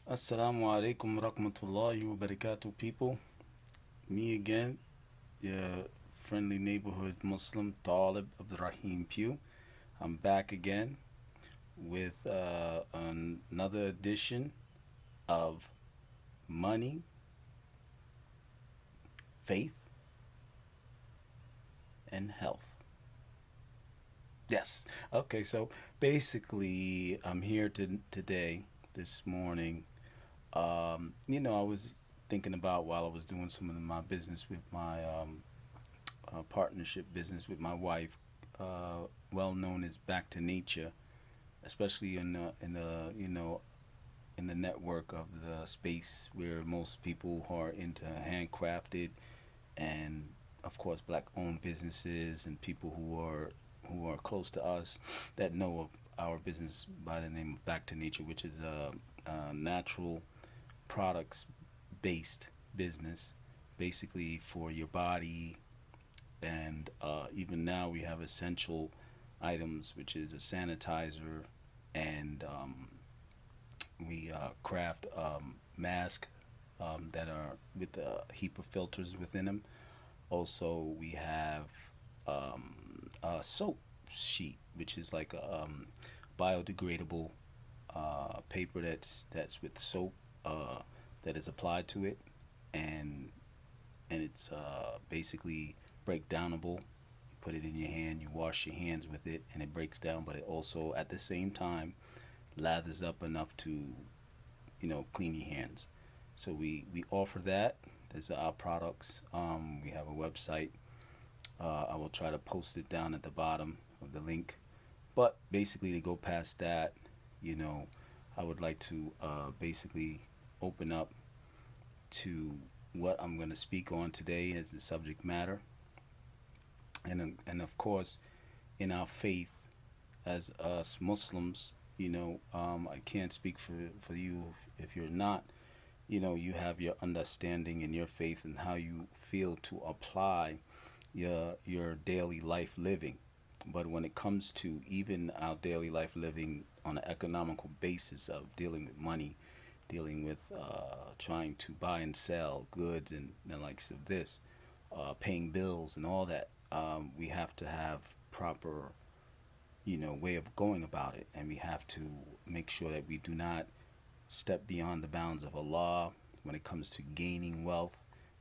Assalamu alaikum rahmatullahi wa barakatuh, people. Me again, your friendly neighborhood Muslim Taalib of the Rahim Pew. I'm back again with another edition of Money, Faith, and Health. Yes. Okay, so basically, I'm here today, this morning. I was thinking about while I was doing some of my business with my partnership business with my wife, well known as Back to Nature, especially in the network of the space where most people are into handcrafted and of course black owned businesses and people who are close to us that know of our business by the name of Back to Nature, which is a natural products based business basically for your body. And even now we have essential items, which is a sanitizer, and we craft masks that are with a heap of filters within them. Also, we have a soap sheet, which is like a biodegradable paper that's with soap that is applied to it, and it's basically breakdownable. You put it in your hand, you wash your hands with it, and it breaks down. But it also, at the same time, lathers up enough to clean your hands. So we offer that. These are our products. We have a website. I will try to post it down at the bottom of the link. But basically, to go past that, you know, I would like to basically open up to what I'm going to speak on today as the subject matter, and of course, in our faith as us Muslims, I can't speak for you if you're not. You have your understanding in your faith and how you feel to apply your daily life living. But when it comes to even our daily life living on an economical basis of dealing with money, dealing with trying to buy and sell goods and the likes of this, paying bills and all that, we have to have proper, way of going about it, and we have to make sure that we do not step beyond the bounds of Allah when it comes to gaining wealth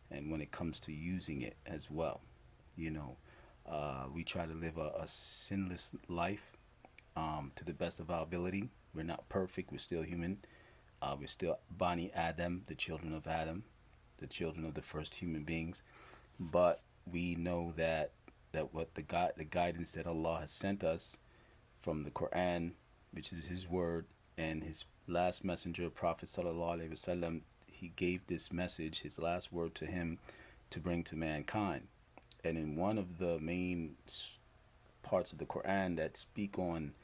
and when it comes to using it as well. You know, we try to live a sinless life to the best of our ability. We're not perfect. We're still human. We're still Bani Adam, the children of Adam, the children of the first human beings. But we know that what the guidance that Allah has sent us from the Quran, which is His word, and His last messenger, Prophet Sallallahu Alaihi Wasallam, he gave this message, his last word to him, to bring to mankind. And in one of the main parts of the Quran that speak on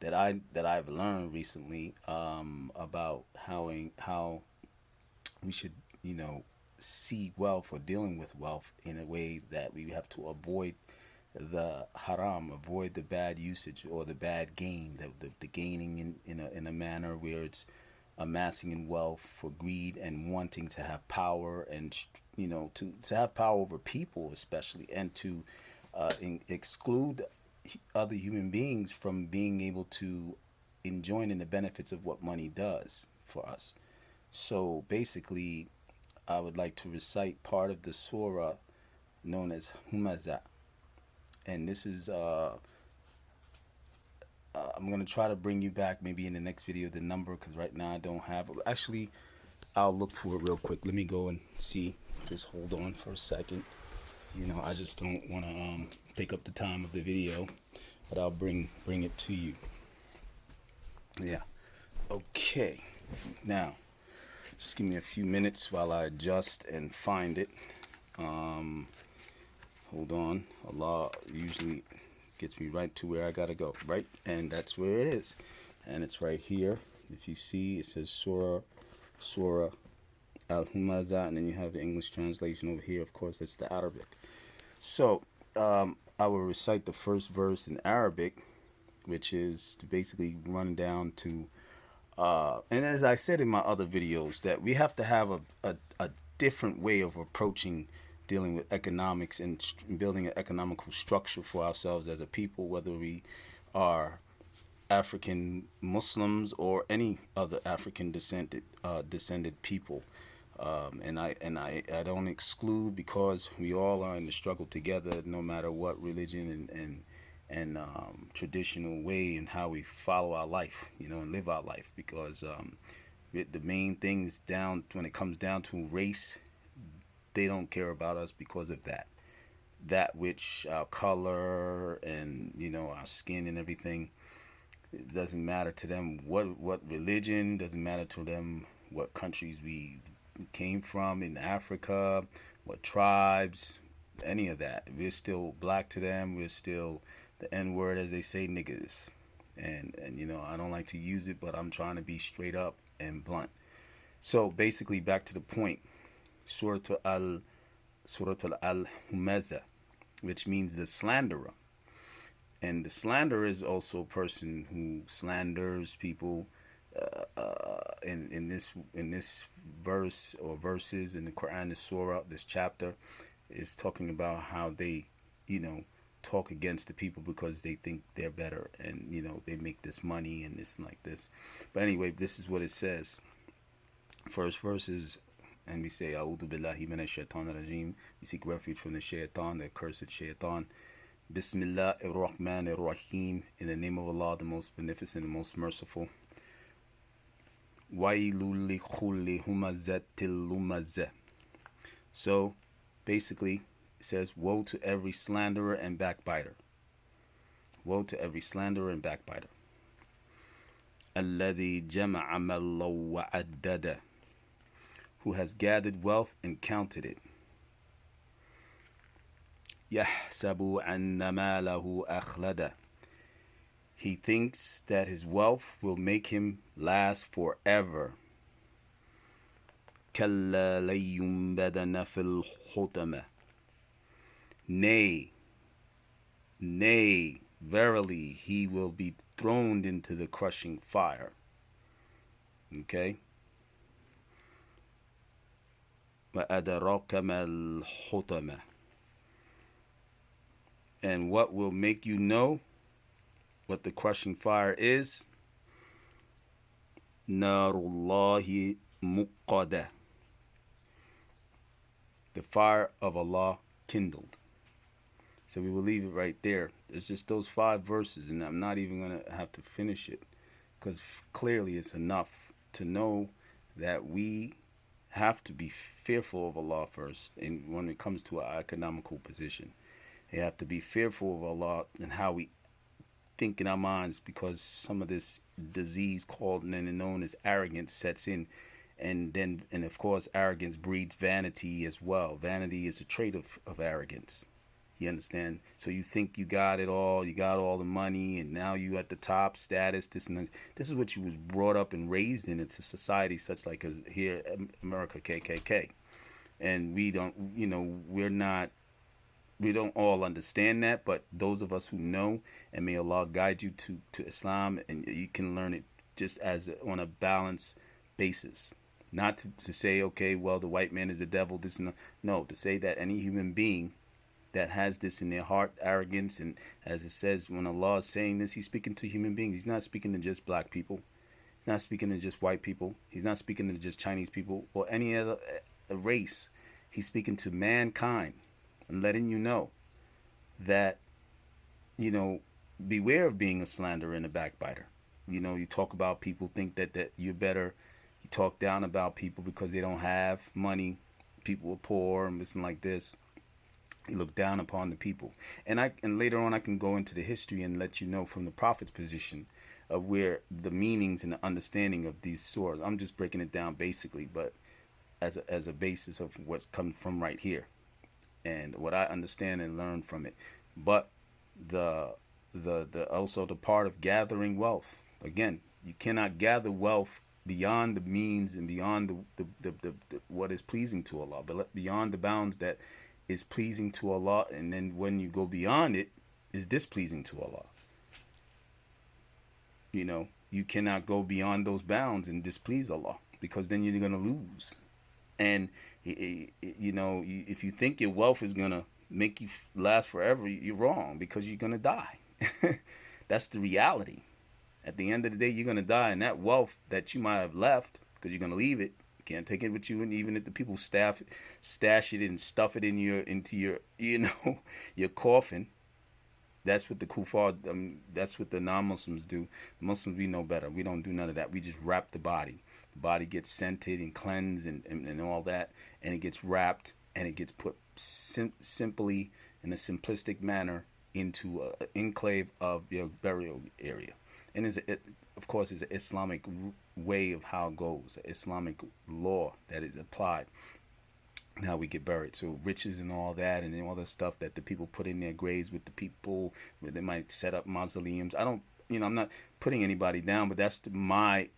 that I've learned recently about how we should see wealth or dealing with wealth in a way that we have to avoid the haram, avoid the bad usage or the bad gain, the gaining in a manner where it's amassing in wealth for greed and wanting to have power and to have power over people especially, and to exclude other human beings from being able to enjoy in the benefits of what money does for us. So basically, I would like to recite part of the surah known as Humaza, and this is I'm gonna try to bring you back maybe in the next video the number, because right now I don't have. Actually, I'll look for it real quick. Let me go and see. Just hold on for a second. I just don't want to take up the time of the video, but I'll bring it to you. Yeah. Okay. Now, just give me a few minutes while I adjust and find it. Um, Hold on. Allah usually gets me right to where I gotta go, right? And that's where it is. And it's right here. If you see, it says Surah Al Humaza, and then you have the English translation over here. Of course, that's the Arabic. So, I will recite the first verse in Arabic, which is basically run down to And as I said in my other videos, that we have to have a different way of approaching dealing with economics and building an economical structure for ourselves as a people, whether we are African Muslims or any other African descended people. I don't exclude, because we all are in the struggle together, no matter what religion and traditional way and how we follow our life, and live our life. Because the main things down when it comes down to race, they don't care about us because of that. That which our color and our skin and everything, it doesn't matter to them. What religion, doesn't matter to them. What countries we came from in Africa, what tribes, any of that. We're still black to them. We're still the N word, as they say, niggas. And I don't like to use it, but I'm trying to be straight up and blunt. So basically, back to the point. Surah al Surah al Humaza, which means the slanderer. And the slanderer is also a person who slanders people. In this verse or verses in the Quran, the surah, this chapter is talking about how they, you know, talk against the people because they think they're better, and they make this money and this and like this. But anyway, this is what it says. First verse is, and we say, A'udhu billahi minash shaitan rajim. We seek refuge from the shaitan, the accursed shaitan. Bismillah ar-Rahman ar-Rahim. In the name of Allah, the most beneficent and most merciful. Wailul li kulli humazatil lumazah. So, basically, it says, woe to every slanderer and backbiter. Woe to every slanderer and backbiter. Alladhi jama'a mallahu wa addada. Who has gathered wealth and counted it. Yahsabu anna malahu akhlada. He thinks that his wealth will make him last forever. Kalla layumbadana fil khutama. Nay, verily he will be thrown into the crushing fire. Okay? وَأَدَرَاكَ مَا الْحُطَمَةُ. And what will make you know what the crushing fire is? Narullahi muqada. The fire of Allah kindled. So we will leave it right there. It's just those 5 verses, and I'm not even going to have to finish it, because clearly it's enough to know that we have to be fearful of Allah first. And when it comes to our economical position, we have to be fearful of Allah and how we think in our minds, because some of this disease called and known as arrogance sets in. And of course, arrogance breeds vanity as well. Vanity is a trait of arrogance. You understand? So you think you got it all, you got all the money, and now you at the top status, this and that. This is what you was brought up and raised in. It's a society such like as here, America, KKK. And we don't, we don't all understand that, but those of us who know, and may Allah guide you to Islam, and you can learn it just as on a balanced basis. Not to say, okay, well, the white man is the devil, this and that. No, to say that any human being that has this in their heart, arrogance, and as it says, when Allah is saying this, He's speaking to human beings. He's not speaking to just black people. He's not speaking to just white people. He's not speaking to just Chinese people or any other race. He's speaking to mankind and letting you know that, beware of being a slanderer and a backbiter. You talk about people, think that you're better. You talk down about people because they don't have money. People are poor and this and like this. You look down upon the people. And later on I can go into the history and let you know from the Prophet's position of where the meanings and the understanding of these surahs. I'm just breaking it down basically, but as a basis of what's come from right here and what I understand and learn from it. But the also the part of gathering wealth. Again, you cannot gather wealth beyond the means and beyond the what is pleasing to Allah, but beyond the bounds that is pleasing to Allah, and then when you go beyond it, is displeasing to Allah. You you cannot go beyond those bounds and displease Allah, because then you're gonna lose. And you know, if you think your wealth is gonna make you last forever, you're wrong, because you're gonna die. That's the reality. At the end of the day, you're gonna die, and that wealth that you might have left, because you're gonna leave it, you can't take it with you. And even if the people stash it and stuff it into your you know your coffin, that's what the kuffar, that's what the non-Muslims do. The Muslims, we know better. We don't do none of that. We just wrap the body. The body gets scented and cleansed and all that, and it gets wrapped and it gets put simply in a simplistic manner into an enclave of your burial area. And of course, it's an Islamic way of how it goes, an Islamic law that is applied, how we get buried. So riches and all that, and then all the stuff that the people put in their graves with the people, where they might set up mausoleums. I don't, I'm not putting anybody down, but that's my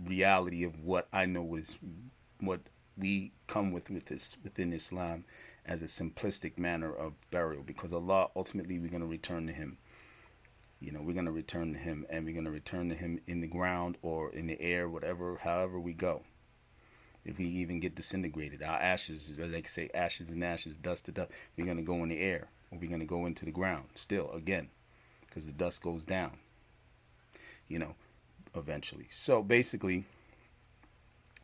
reality of what I know is what we come with this within Islam, as a simplistic manner of burial, because Allah, ultimately we're going to return to Him. We're going to return to Him, and we're going to return to Him in the ground or in the air, whatever, however we go. If we even get disintegrated, our ashes, as they say, ashes and ashes, dust to dust, we're going to go in the air, or we're going to go into the ground still, again, because the dust goes down, eventually. So basically,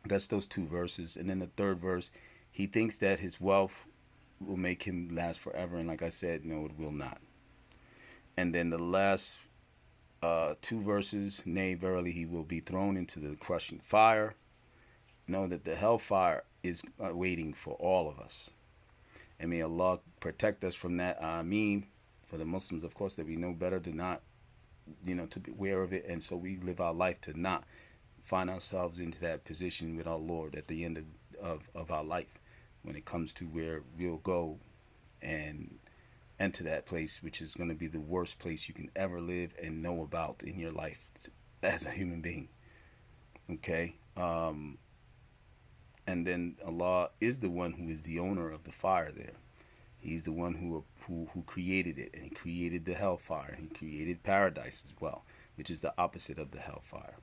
that's those two verses. And then the third verse, he thinks that his wealth will make him last forever. And like I said, no, it will not. And then the last two verses, nay, verily, he will be thrown into the crushing fire. Know that the hellfire is waiting for all of us. And may Allah protect us from that. Ameen. For the Muslims, of course, that we know better to not, to be aware of it. And so we live our life to not find ourselves into that position with our Lord at the end of our life, when it comes to where we'll go and enter that place, which is going to be the worst place you can ever live and know about in your life as a human being. Okay? And then Allah is the one who is the owner of the fire there. He's the one who created it, and He created the hellfire. He created paradise as well, which is the opposite of the hellfire.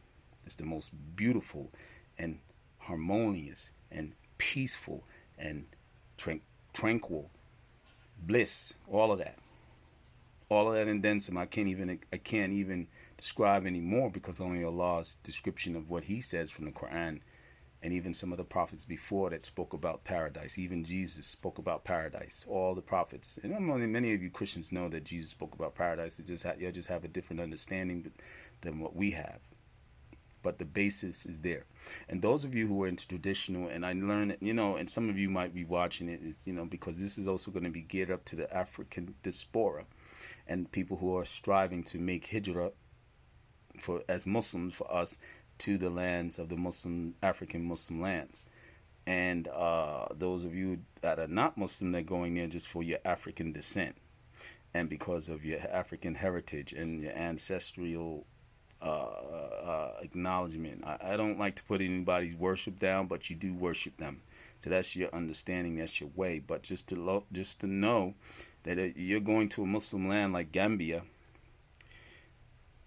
It's the most beautiful and harmonious and peaceful and tranquil bliss. All of that, and then some. I can't even describe anymore, because only Allah's description of what He says from the Quran, and even some of the prophets before that spoke about paradise. Even Jesus spoke about paradise. All the prophets, and many of you Christians know that Jesus spoke about paradise. You just have a different understanding than what we have. But the basis is there. And those of you who are into traditional, and I learned it, and some of you might be watching it, because this is also going to be geared up to the African diaspora and people who are striving to make hijrah as Muslims, for us, to the lands of the African Muslim lands. And those of you that are not Muslim, they're going there just for your African descent, and because of your African heritage and your ancestral acknowledgement. I don't like to put anybody's worship down, but you do worship them. So that's your understanding, that's your way. But just to know that you're going to a Muslim land like Gambia,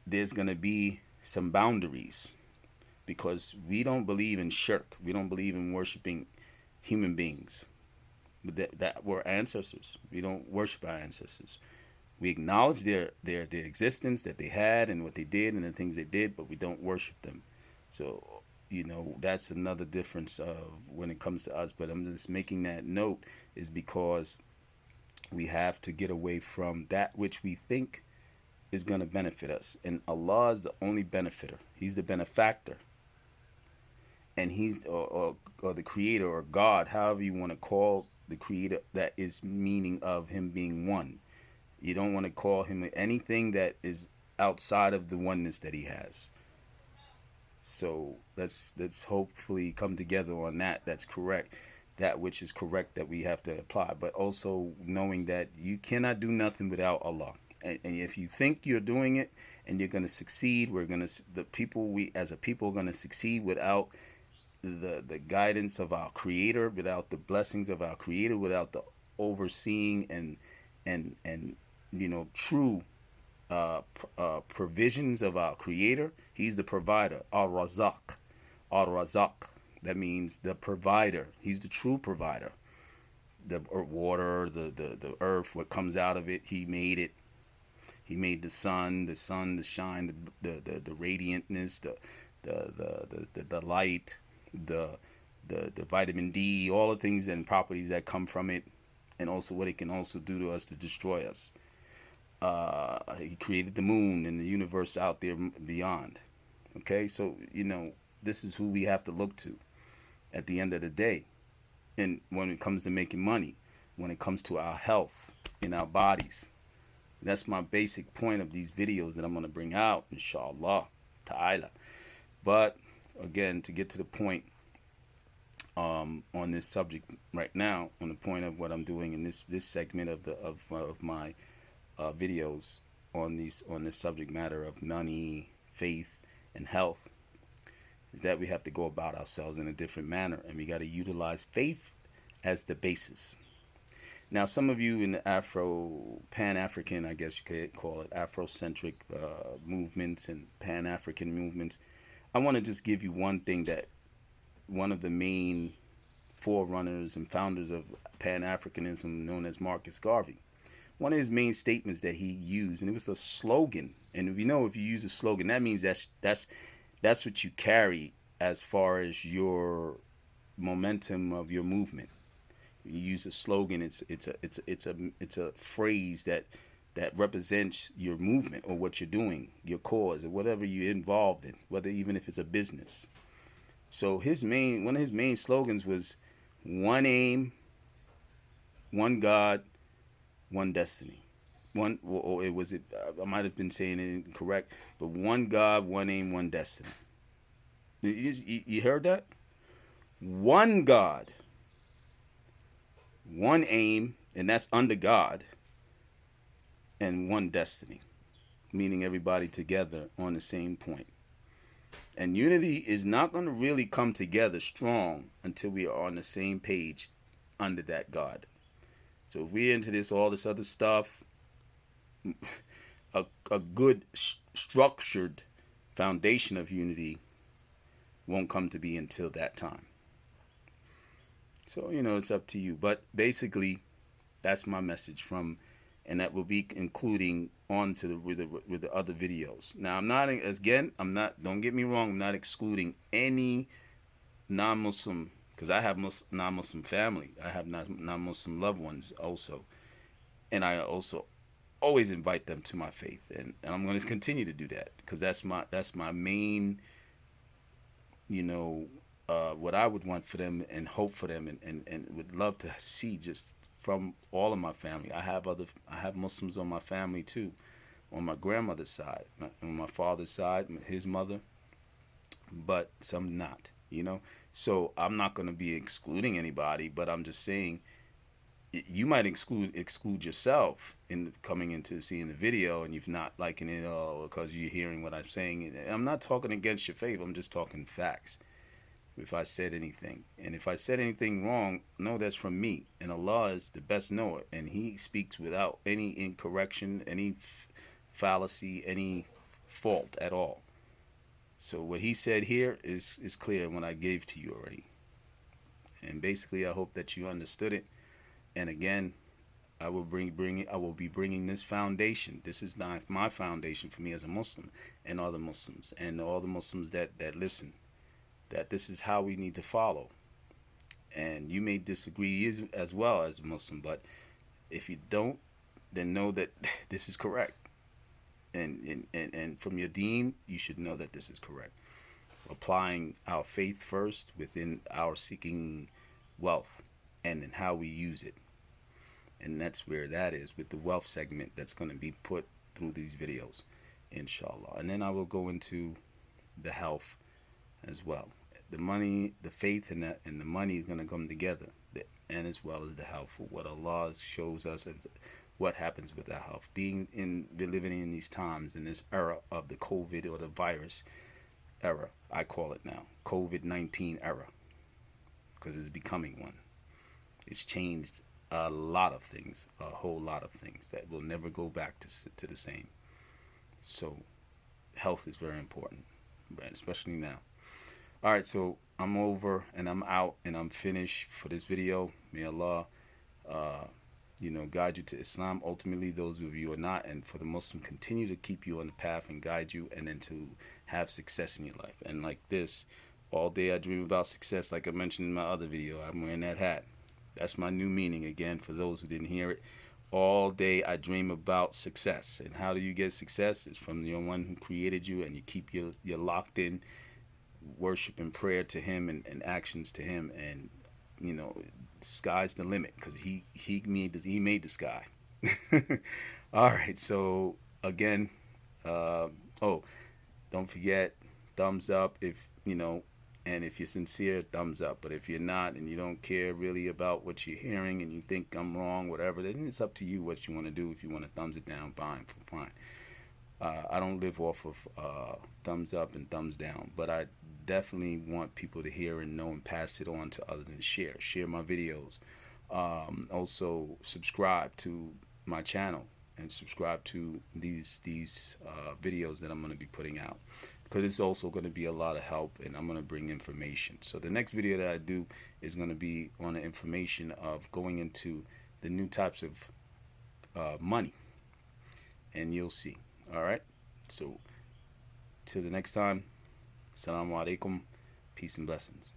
there's going to be some boundaries, because we don't believe in shirk. We don't believe in worshiping human beings that were ancestors. We don't worship our ancestors. We acknowledge their existence, that they had and what they did and the things they did, but we don't worship them. So, that's another difference of when it comes to us. But I'm just making that note is because we have to get away from that which we think is going to benefit us. And Allah is the only benefiter. He's the benefactor. And He's or the creator, or God, however you want to call the creator, that is meaning of Him being one. You don't want to call Him anything that is outside of the oneness that He has. So let's hopefully come together on that. That's correct. That which is correct that we have to apply. But also knowing that you cannot do nothing without Allah. And if you think you're doing it and you're going to succeed, we as a people are going to succeed without the guidance of our Creator, without the blessings of our Creator, without the overseeing and true provisions of our Creator. He's the provider. Al-Razak. Al-Razak. That means the provider. He's the true provider. The water, the earth, what comes out of it, he made it. He made the sun, the shine, the radiantness, the light, the the vitamin D, all the things and properties that come from it, and also what it can also do to us to destroy us. He created the moon and the universe out there beyond. Okay, so this is who we have to look to at the end of the day. And when it comes to making money, when it comes to our health in our bodies, that's my basic point of these videos that I'm going to bring out, inshallah, ta'ala. But again, to get to the point on this subject right now, on the point of what I'm doing in this segment of my videos on this subject matter of money, faith, and health, is that we have to go about ourselves in a different manner, and we got to utilize faith as the basis. Now, some of you in the Pan-African, I guess you could call it, Afrocentric movements and Pan-African movements, I want to just give you one thing that one of the main forerunners and founders of Pan-Africanism, known as Marcus Garvey, one of his main statements that he used, and it was a slogan. And if you use a slogan, that means that's what you carry as far as your momentum of your movement. You use a slogan. It's a phrase that represents your movement or what you're doing, your cause, or whatever you're involved in, whether even if it's a business. So one of his main slogans was one aim, one God, one destiny. I might have been saying it incorrect, but one God, one aim, one destiny. You heard that? One God, one aim, and that's under God, and one destiny, meaning everybody together on the same point. And unity is not going to really come together strong until we are on the same page under that God. So if we're into all this other stuff, a good structured foundation of unity won't come to be until that time. So, it's up to you. But basically, that's my message and that will be including onto with the other videos. Now, don't get me wrong, I'm not excluding any non-Muslim, because I have non-Muslim family. I have non-Muslim loved ones also. And I also always invite them to my faith. And I'm going to continue to do that, because that's my main, what I would want for them and hope for them and would love to see just from all of my family. I have Muslims on my family too, on my grandmother's side, on my father's side, his mother, but some not, So I'm not going to be excluding anybody, but I'm just saying you might exclude yourself in coming into seeing the video, and you're not liking it because you're hearing what I'm saying. I'm not talking against your faith. I'm just talking facts. If I said anything, and if I said anything wrong, no, that's from me, and Allah is the best knower, and He speaks without any incorrection, any fallacy, any fault at all. So what He said here is clear when I gave to you already, and basically I hope that you understood it. And again, I will be bringing this foundation. This is not my foundation for me as a Muslim, and other Muslims, and all the Muslims that listen, that this is how we need to follow. And you may disagree as well as a Muslim, but if you don't, then know that this is correct. And from your deen, you should know that this is correct. Applying our faith first within our seeking wealth, and in how we use it. And that's where that is with the wealth segment that's going to be put through these videos, inshallah. And then I will go into the health as well. The money, the faith, and the money is going to come together, and as well as the health. For what Allah shows us of what happens with our health. We're living in these times, in this era of the COVID or the virus era, I call it now, COVID-19 era, because it's becoming one. It's changed a lot of things, a whole lot of things that will never go back to the same. So health is very important, right? Especially now. All right, so I'm over and I'm out and I'm finished for this video. May Allah, uh, guide you to Islam. Ultimately, those of you who are not, and for the Muslim, continue to keep you on the path and guide you, and then to have success in your life. And like this, all day I dream about success. Like I mentioned in my other video, I'm wearing that hat. That's my new meaning again for those who didn't hear it. All day I dream about success. And how do you get success? It's from the one who created you, and you keep your locked in worship and prayer to him, and actions to him, and sky's the limit, because he made the sky. All right, so again, oh, don't forget, thumbs up if and if you're sincere, thumbs up. But if you're not and you don't care really about what you're hearing and you think I'm wrong, whatever, then it's up to you what you want to do. If you want to thumbs it down, fine. I don't live off of thumbs up and thumbs down, but I definitely want people to hear and know and pass it on to others, and share my videos. Also subscribe to my channel and subscribe to these videos that I'm going to be putting out, because it's also going to be a lot of help, and I'm going to bring information. So the next video that I do is going to be on the information of going into the new types of money, and you'll see. All right, so till the next time, assalamu alaikum, peace and blessings.